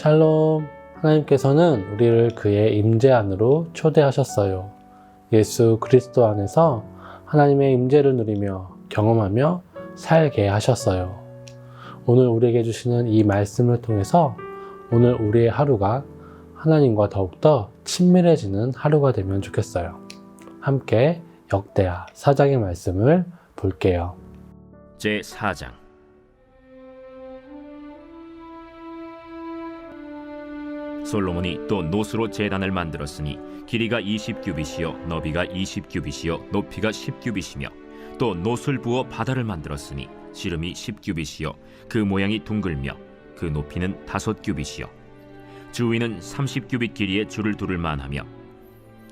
샬롬. 하나님께서는 우리를 그의 임재 안으로 초대하셨어요. 예수 그리스도 안에서 하나님의 임재를 누리며 경험하며 살게 하셨어요. 오늘 우리에게 주시는 이 말씀을 통해서 오늘 우리의 하루가 하나님과 더욱더 친밀해지는 하루가 되면 좋겠어요. 함께 역대하 4장의 말씀을 볼게요. 제4장. 솔로몬이 또 노스로 제단을 만들었으니 길이가 20규빗이요 너비가 20규빗이요 높이가 10규빗이며 또 노술 부어 바다를 만들었으니 지름이 10규빗이요 그 모양이 둥글며 그 높이는 5규빗이요 주위는 30규빗 길이의 줄을 두를 만하며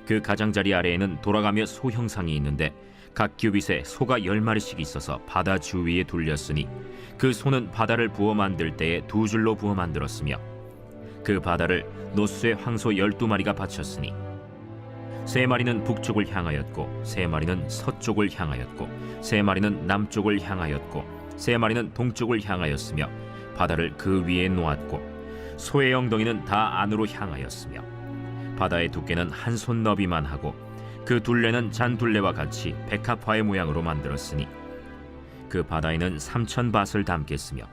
그 가장자리 아래에는 돌아가며 소 형상이 있는데 각 규빗에 소가 10마리씩 있어서 바다 주위에 둘렸으니 그 소는 바다를 부어 만들 때에 2줄로 부어 만들었으며 그 바다를 노스의 황소 12마리가 바쳤으니 3마리는 북쪽을 향하였고 3마리는 서쪽을 향하였고 3마리는 남쪽을 향하였고 3마리는 동쪽을 향하였으며 바다를 그 위에 놓았고 소의 엉덩이는 다 안으로 향하였으며 바다의 두께는 한 손 너비만 하고 그 둘레는 잔둘레와 같이 백합화의 모양으로 만들었으니 그 바다에는 3,000밭을 담겠으며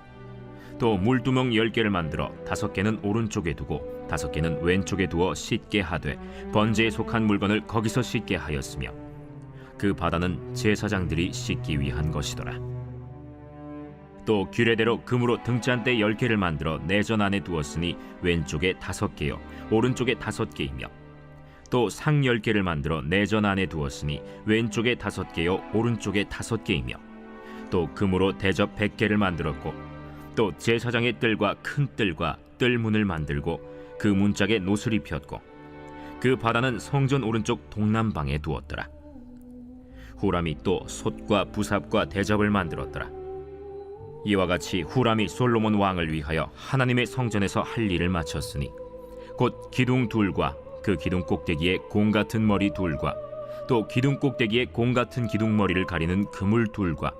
또 물두멍 10개를 만들어 5개는 오른쪽에 두고 5개는 왼쪽에 두어 씻게 하되 번제에 속한 물건을 거기서 씻게 하였으며 그 바다는 제사장들이 씻기 위한 것이더라. 또 규례대로 금으로 등잔대 10개를 만들어 내전 안에 두었으니 왼쪽에 5개요 오른쪽에 5개이며 또 상 10개를 만들어 내전 안에 두었으니 왼쪽에 5개요 오른쪽에 5개이며 또 금으로 대접 100개를 만들었고 또 제사장의 뜰과 큰 뜰과 뜰문을 만들고 그 문짝에 노슬이 폈고 그 바다는 성전 오른쪽 동남방에 두었더라. 후람이 또 솥과 부삽과 대접을 만들었더라. 이와 같이 후람이 솔로몬 왕을 위하여 하나님의 성전에서 할 일을 마쳤으니 곧 기둥 둘과 그 기둥 꼭대기에 공 같은 머리 둘과 또 기둥 꼭대기에 공 같은 기둥 머리를 가리는 그물 둘과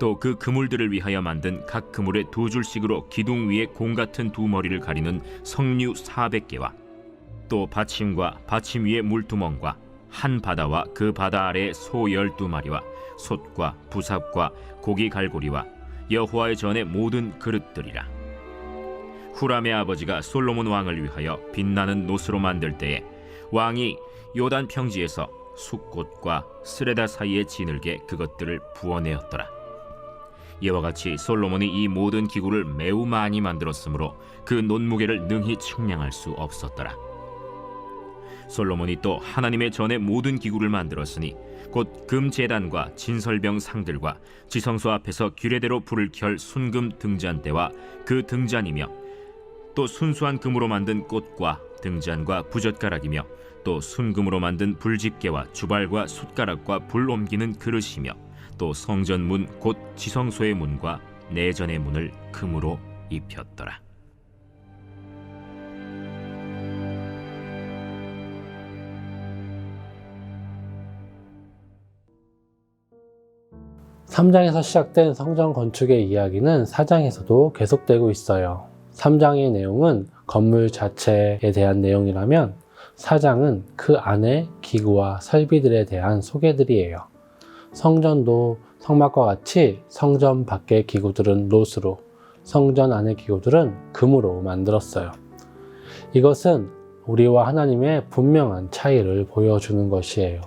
또 그 그물들을 위하여 만든 각 그물에 2줄씩으로 기둥 위에 공 같은 2머리를 가리는 석류 400개와 또 받침과 받침 위에 물두멍과 한 바다와 그 바다 아래에 소 12마리와 솥과 부삽과 고기 갈고리와 여호와의 전의 모든 그릇들이라. 후람의 아버지가 솔로몬 왕을 위하여 빛나는 노스로 만들 때에 왕이 요단 평지에서 숫꽃과 스레다 사이에 지늘게 그것들을 부어내었더라. 이와 같이 솔로몬이 이 모든 기구를 매우 많이 만들었으므로 그 논무게를 능히 측량할 수 없었더라. 솔로몬이 또 하나님의 전의 모든 기구를 만들었으니 곧 금제단과 진설병 상들과 지성소 앞에서 규례대로 불을 켤 순금 등잔대와 그 등잔이며 또 순수한 금으로 만든 꽃과 등잔과 부젓가락이며 또 순금으로 만든 불집게와 주발과 숟가락과 불 옮기는 그릇이며 또 성전 문 곧 지성소의 문과 내전의 문을 금으로 입혔더라. (3장에서) 시작된 성전 건축의 이야기는 (4장에서도) 계속되고 있어요. 3장의 내용은 건물 자체에 대한 내용이라면 4장은 그 안의 기구와 설비들에 대한 소개들이에요. 성전도 성막과 같이 성전 밖의 기구들은 노스로, 성전 안의 기구들은 금으로 만들었어요. 이것은 우리와 하나님의 분명한 차이를 보여주는 것이에요.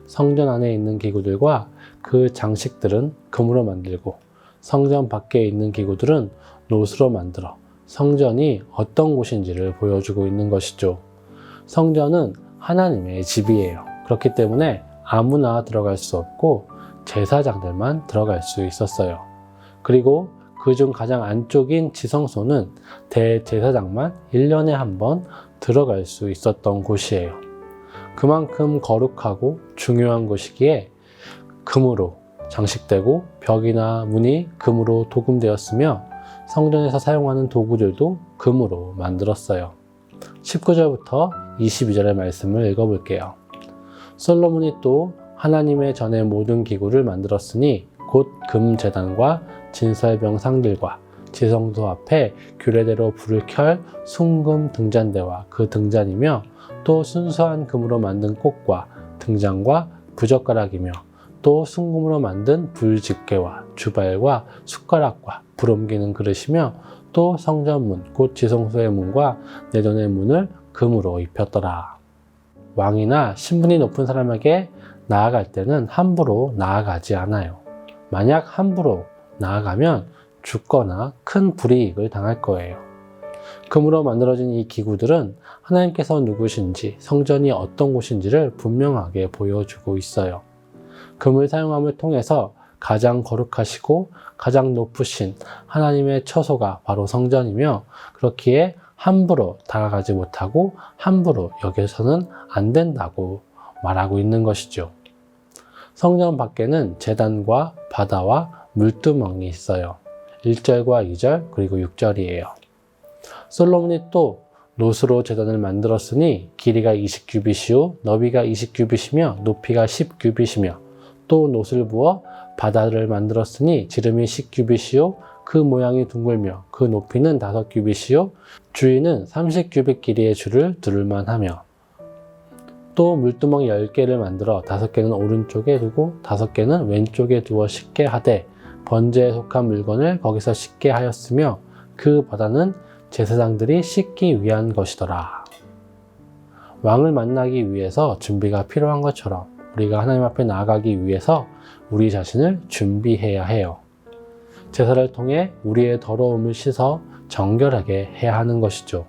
성전 안에 있는 기구들과 그 장식들은 금으로 만들고 성전 밖에 있는 기구들은 노스로 만들어 성전이 어떤 곳인지를 보여주고 있는 것이죠. 성전은 하나님의 집이에요. 그렇기 때문에 아무나 들어갈 수 없고 제사장들만 들어갈 수 있었어요. 그리고 그중 가장 안쪽인 지성소는 대제사장만 1년에 한 번 들어갈 수 있었던 곳이에요. 그만큼 거룩하고 중요한 곳이기에 금으로 장식되고 벽이나 문이 금으로 도금되었으며 성전에서 사용하는 도구들도 금으로 만들었어요. 19절부터 22절의 말씀을 읽어볼게요. 솔로몬이 또 하나님의 전의 모든 기구를 만들었으니 곧 금제단과 진설병 상들과 지성소 앞에 규례대로 불을 켤 순금 등잔대와 그 등잔이며 또 순수한 금으로 만든 꽃과 등잔과 부젓가락이며 또 순금으로 만든 불집게와 주발과 숟가락과 불 옮기는 그릇이며 또 성전문 곧 지성소의 문과 내전의 문을 금으로 입혔더라. 왕이나 신분이 높은 사람에게 나아갈 때는 함부로 나아가지 않아요. 만약 함부로 나아가면 죽거나 큰 불이익을 당할 거예요. 금으로 만들어진 이 기구들은 하나님께서 누구신지, 성전이 어떤 곳인지를 분명하게 보여주고 있어요. 금을 사용함을 통해서 가장 거룩하시고 가장 높으신 하나님의 처소가 바로 성전이며, 그렇기에 함부로 다가가지 못하고 함부로 여기서는 안 된다고 말하고 있는 것이죠. 성전 밖에는 제단과 바다와 물두멍이 있어요. 1절과 2절 그리고 6절이에요. 솔로몬이 또 노스로 제단을 만들었으니 길이가 20규빗이요 너비가 20규빗이며 높이가 10규빗이며 또 노스를 부어 바다를 만들었으니 지름이 10규빗이요 그 모양이 둥글며 그 높이는 5규빗이요 주위는 30규빗 길이의 줄을 두를만 하며 또 물두멍 10개를 만들어 5개는 오른쪽에 두고 5개는 왼쪽에 두어 씻게 하되 번제에 속한 물건을 거기서 씻게 하였으며 그 바다는 제사장들이 씻기 위한 것이더라. 왕을 만나기 위해서 준비가 필요한 것처럼 우리가 하나님 앞에 나아가기 위해서 우리 자신을 준비해야 해요. 제사를 통해 우리의 더러움을 씻어 정결하게 해야 하는 것이죠.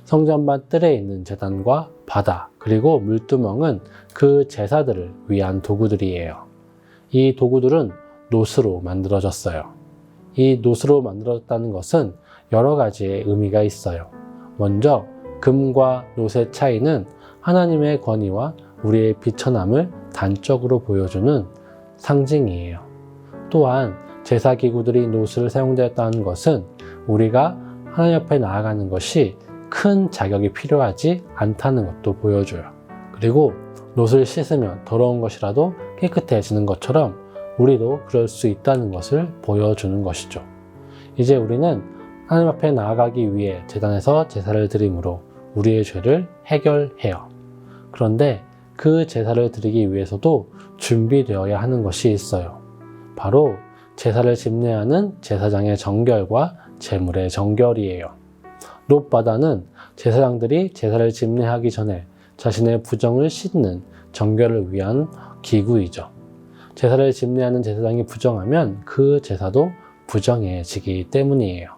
성전반 뜰에 있는 제단과 바다 그리고 물두멍은 그 제사들을 위한 도구들이에요. 이 도구들은 노스로 만들어졌어요. 이 노스로 만들어졌다는 것은 여러 가지의 의미가 있어요. 먼저 금과 노스의 차이는 하나님의 권위와 우리의 비천함을 단적으로 보여주는 상징이에요. 또한 제사기구들이 노스를 사용되었다는 것은 우리가 하나님 앞에 나아가는 것이 큰 자격이 필요하지 않다는 것도 보여줘요. 그리고 노스를 씻으면 더러운 것이라도 깨끗해지는 것처럼 우리도 그럴 수 있다는 것을 보여주는 것이죠. 이제 우리는 하나님 앞에 나아가기 위해 제단에서 제사를 드림으로 우리의 죄를 해결해요. 그런데 그 제사를 드리기 위해서도 준비되어야 하는 것이 있어요. 바로 제사를 집례하는 제사장의 정결과 제물의 정결이에요. 놋바다는 제사장들이 제사를 집례하기 전에 자신의 부정을 씻는 정결을 위한 기구이죠. 제사를 집례하는 제사장이 부정하면 그 제사도 부정해지기 때문이에요.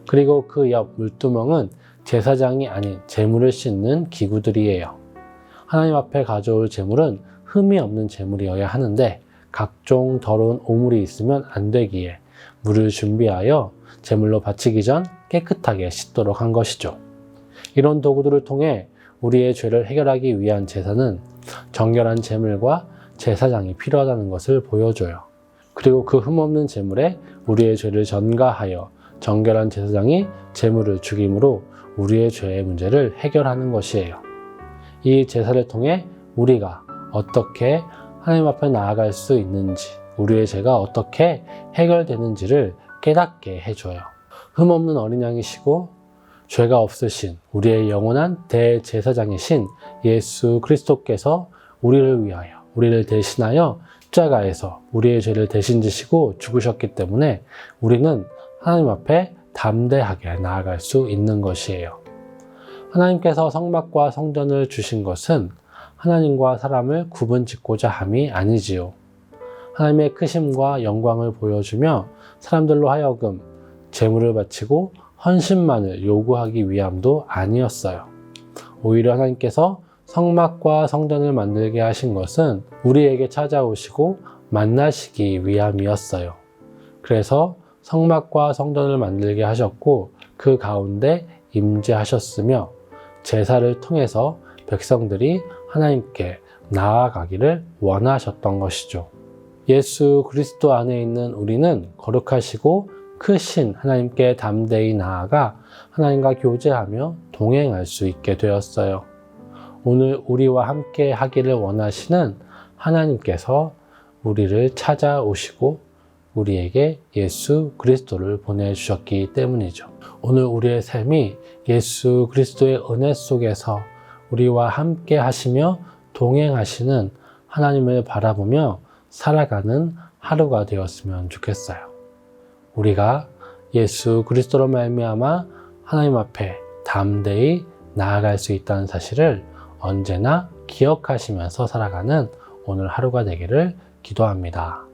그리고 그 옆 물두멍은 제사장이 아닌 제물을 씻는 기구들이에요. 하나님 앞에 가져올 제물은 흠이 없는 제물이어야 하는데 각종 더러운 오물이 있으면 안 되기에 물을 준비하여 제물로 바치기 전 깨끗하게 씻도록 한 것이죠. 이런 도구들을 통해 우리의 죄를 해결하기 위한 제사는 정결한 제물과 제사장이 필요하다는 것을 보여줘요. 그리고 그 흠없는 제물에 우리의 죄를 전가하여 정결한 제사장이 제물을 죽임으로 우리의 죄의 문제를 해결하는 것이에요. 이 제사를 통해 우리가 어떻게 하나님 앞에 나아갈 수 있는지, 우리의 죄가 어떻게 해결되는지를 깨닫게 해줘요. 흠없는 어린 양이시고 죄가 없으신 우리의 영원한 대제사장이신 예수 그리스도께서 우리를 위하여, 우리를 대신하여 십자가에서 우리의 죄를 대신 지시고 죽으셨기 때문에 우리는 하나님 앞에 담대하게 나아갈 수 있는 것이에요. 하나님께서 성막과 성전을 주신 것은 하나님과 사람을 구분짓고자 함이 아니지요. 하나님의 크심과 영광을 보여주며 사람들로 하여금 제물을 바치고 헌신만을 요구하기 위함도 아니었어요. 오히려 하나님께서 성막과 성전을 만들게 하신 것은 우리에게 찾아오시고 만나시기 위함이었어요. 그래서 성막과 성전을 만들게 하셨고 그 가운데 임재하셨으며 제사를 통해서 백성들이 하나님께 나아가기를 원하셨던 것이죠. 예수 그리스도 안에 있는 우리는 거룩하시고 크신 하나님께 담대히 나아가 하나님과 교제하며 동행할 수 있게 되었어요. 오늘 우리와 함께 하기를 원하시는 하나님께서 우리를 찾아오시고 우리에게 예수 그리스도를 보내주셨기 때문이죠. 오늘 우리의 삶이 예수 그리스도의 은혜 속에서 우리와 함께 하시며 동행하시는 하나님을 바라보며 살아가는 하루가 되었으면 좋겠어요. 우리가 예수 그리스도로 말미암아 하나님 앞에 담대히 나아갈 수 있다는 사실을 언제나 기억하시면서 살아가는 오늘 하루가 되기를 기도합니다.